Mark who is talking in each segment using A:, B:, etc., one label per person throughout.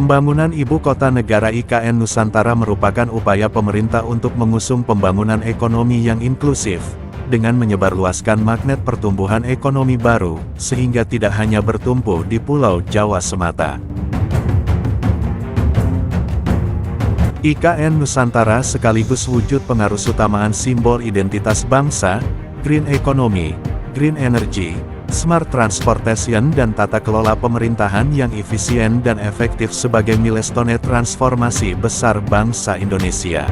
A: Pembangunan Ibu Kota Negara IKN Nusantara merupakan upaya pemerintah untuk mengusung pembangunan ekonomi yang inklusif, dengan menyebarluaskan magnet pertumbuhan ekonomi baru, sehingga tidak hanya bertumpu di Pulau Jawa semata. IKN Nusantara sekaligus wujud pengarusutamaan simbol identitas bangsa, green economy, green energy, smart transportation dan tata kelola pemerintahan yang efisien dan efektif sebagai milestone transformasi besar bangsa Indonesia.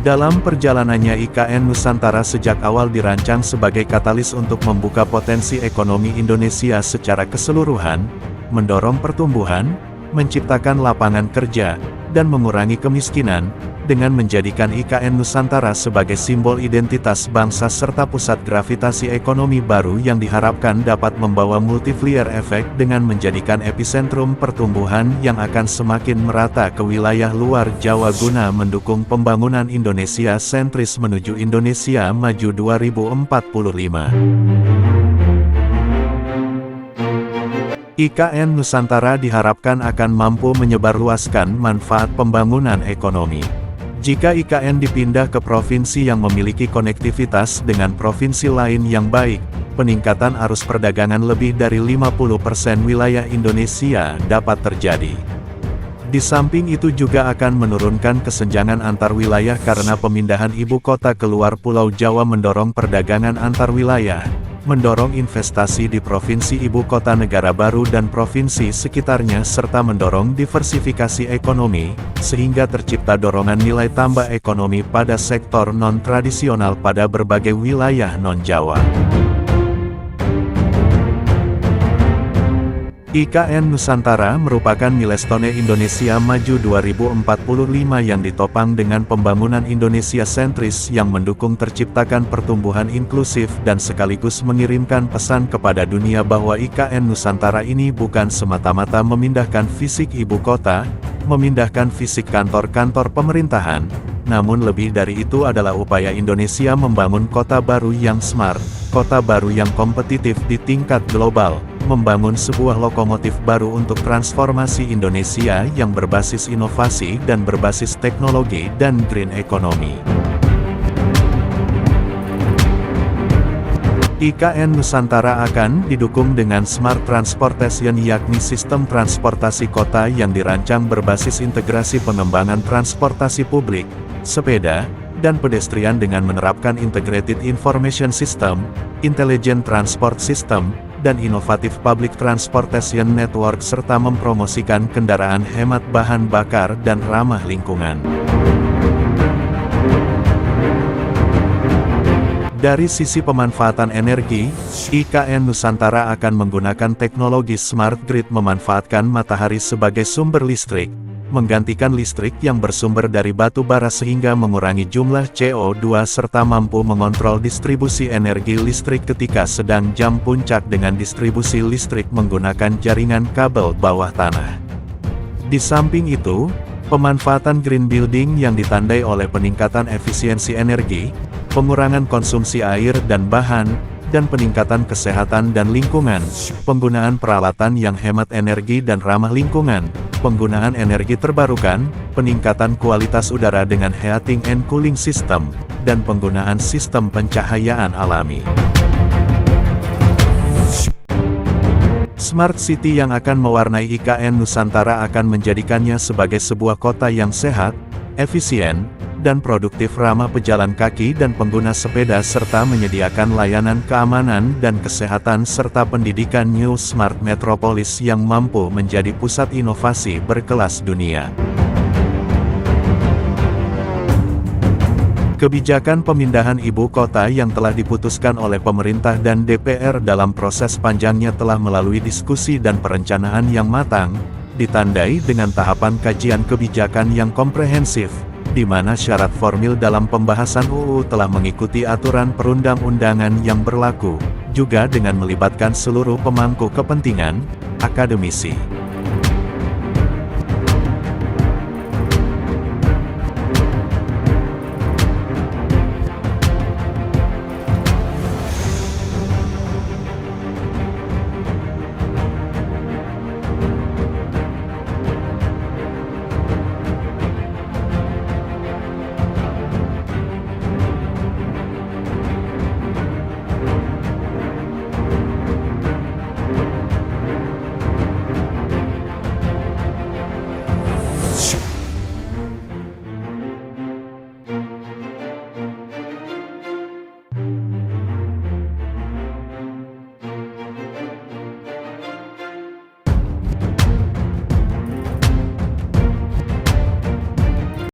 A: Dalam perjalanannya IKN Nusantara sejak awal dirancang sebagai katalis untuk membuka potensi ekonomi Indonesia secara keseluruhan, mendorong pertumbuhan, menciptakan lapangan kerja, dan mengurangi kemiskinan, dengan menjadikan IKN Nusantara sebagai simbol identitas bangsa serta pusat gravitasi ekonomi baru yang diharapkan dapat membawa multiplier efek dengan menjadikan epicentrum pertumbuhan yang akan semakin merata ke wilayah luar Jawa guna mendukung pembangunan Indonesia sentris menuju Indonesia Maju 2045. IKN Nusantara diharapkan akan mampu menyebarluaskan manfaat pembangunan ekonomi. Jika IKN dipindah ke provinsi yang memiliki konektivitas dengan provinsi lain yang baik, peningkatan arus perdagangan lebih dari 50% wilayah Indonesia dapat terjadi. Di samping itu juga akan menurunkan kesenjangan antar wilayah karena pemindahan ibu kota keluar Pulau Jawa mendorong perdagangan antar wilayah, mendorong investasi di provinsi ibu kota negara baru dan provinsi sekitarnya serta mendorong diversifikasi ekonomi, sehingga tercipta dorongan nilai tambah ekonomi pada sektor non-tradisional pada berbagai wilayah non-Jawa. IKN Nusantara merupakan milestone Indonesia Maju 2045 yang ditopang dengan pembangunan Indonesia sentris yang mendukung terciptakan pertumbuhan inklusif dan sekaligus mengirimkan pesan kepada dunia bahwa IKN Nusantara ini bukan semata-mata memindahkan fisik ibu kota, memindahkan fisik kantor-kantor pemerintahan, namun lebih dari itu adalah upaya Indonesia membangun kota baru yang smart, kota baru yang kompetitif di tingkat global, membangun sebuah lokomotif baru untuk transformasi Indonesia yang berbasis inovasi dan berbasis teknologi dan green economy. IKN Nusantara akan didukung dengan Smart Transportation yakni sistem transportasi kota yang dirancang berbasis integrasi pengembangan transportasi publik, sepeda, dan pedestrian dengan menerapkan Integrated Information System, Intelligent Transport System, dan inovatif Public Transportation Network serta mempromosikan kendaraan hemat bahan bakar dan ramah lingkungan. Dari sisi pemanfaatan energi, IKN Nusantara akan menggunakan teknologi Smart Grid memanfaatkan matahari sebagai sumber listrik, menggantikan listrik yang bersumber dari batu bara sehingga mengurangi jumlah CO2 serta mampu mengontrol distribusi energi listrik ketika sedang jam puncak dengan distribusi listrik menggunakan jaringan kabel bawah tanah. Di samping itu, pemanfaatan green building yang ditandai oleh peningkatan efisiensi energi, pengurangan konsumsi air dan bahan, dan peningkatan kesehatan dan lingkungan, penggunaan peralatan yang hemat energi dan ramah lingkungan, penggunaan energi terbarukan, peningkatan kualitas udara dengan heating and cooling system, dan penggunaan sistem pencahayaan alami. Smart City yang akan mewarnai IKN Nusantara akan menjadikannya sebagai sebuah kota yang sehat, efisien, dan produktif ramah pejalan kaki dan pengguna sepeda serta menyediakan layanan keamanan dan kesehatan serta pendidikan New Smart Metropolis yang mampu menjadi pusat inovasi berkelas dunia. Kebijakan pemindahan ibu kota yang telah diputuskan oleh pemerintah dan DPR dalam proses panjangnya telah melalui diskusi dan perencanaan yang matang, ditandai dengan tahapan kajian kebijakan yang komprehensif, di mana syarat formil dalam pembahasan UU telah mengikuti aturan perundang-undangan yang berlaku, juga dengan melibatkan seluruh pemangku kepentingan, akademisi.